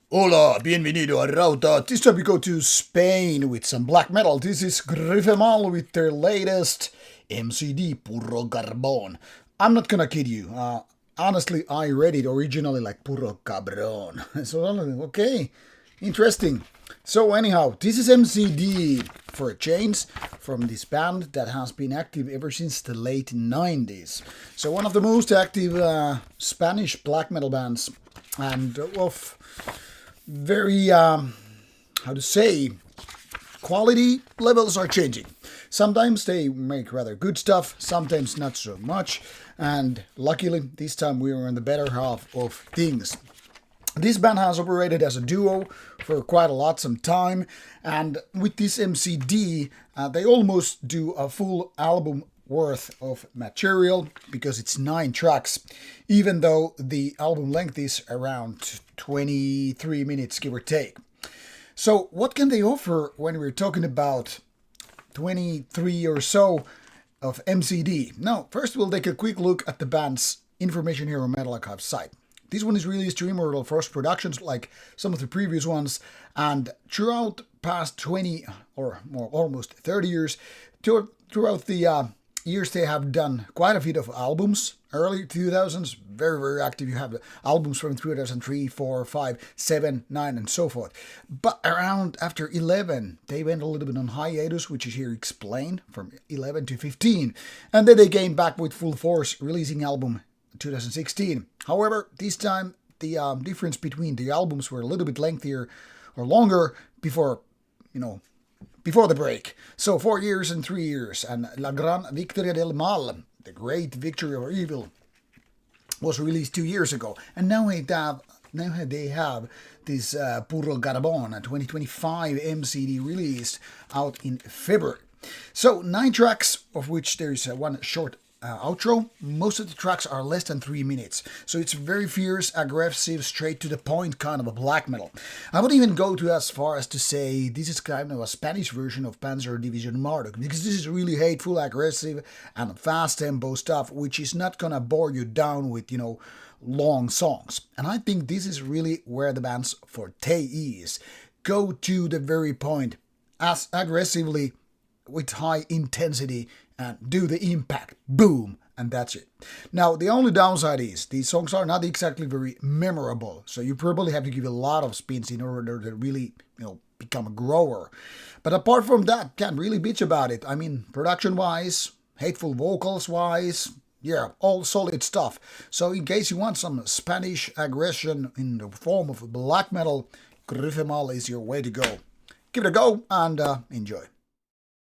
Hola, bienvenido a Rauta. This time we go to Spain with some black metal. This is Cryfemal with their latest MCD, Puro carbón. I'm not gonna kid you. Honestly, I read it originally like Puro cabrón. So, okay, interesting. So anyhow, this is MCD for a change from this band that has been active ever since the late 90s. So one of the most active Spanish black metal bands, and of very, how to say, quality levels are changing. Sometimes they make rather good stuff, sometimes not so much, and luckily this time we are in the better half of things. This band has operated as a duo for quite a lot some time, and with this MCD, they almost do a full album worth of material because it's 9 tracks, even though the album length is around 23 minutes, give or take. So, what can they offer when we're talking about 23 or so of MCD? Now, first we'll take a quick look at the band's information here on Metal Archive's site. This one is released to Immortal First Productions like some of the previous ones, and throughout past 20 or more, almost 30 years, throughout the years they have done quite a bit of albums. Early 2000s, very, very active. You have albums from 2003, 4, 5, 7, 9, and so forth. But around after 11, they went a little bit on hiatus, which is here explained, from 11 to 15. And then they came back with full force, releasing album 2016. However, this time the difference between the albums were a little bit lengthier or longer before the break. So 4 years and 3 years, and La Gran Victoria del Mal, the Great Victory over Evil, was released 2 years ago, and now they have this Puro Carbón, a 2025 MCD released out in February. So 9 tracks, of which there is one short outro. Most of the tracks are less than 3 minutes, so it's very fierce, aggressive, straight to the point kind of a black metal. I would even go to as far as to say this is kind of a Spanish version of Panzer Division Marduk, because this is really hateful, aggressive, and fast tempo stuff, which is not gonna bore you down with long songs. And I think this is really where the band's forte is. Go to the very point, as aggressively, with high intensity, and do the impact, boom, and that's it. Now, the only downside is these songs are not exactly very memorable, so you probably have to give a lot of spins in order to really, become a grower. But apart from that, can't really bitch about it. I mean, production-wise, hateful vocals-wise, yeah, all solid stuff. So in case you want some Spanish aggression in the form of black metal, Cryfemal is your way to go. Give it a go and enjoy.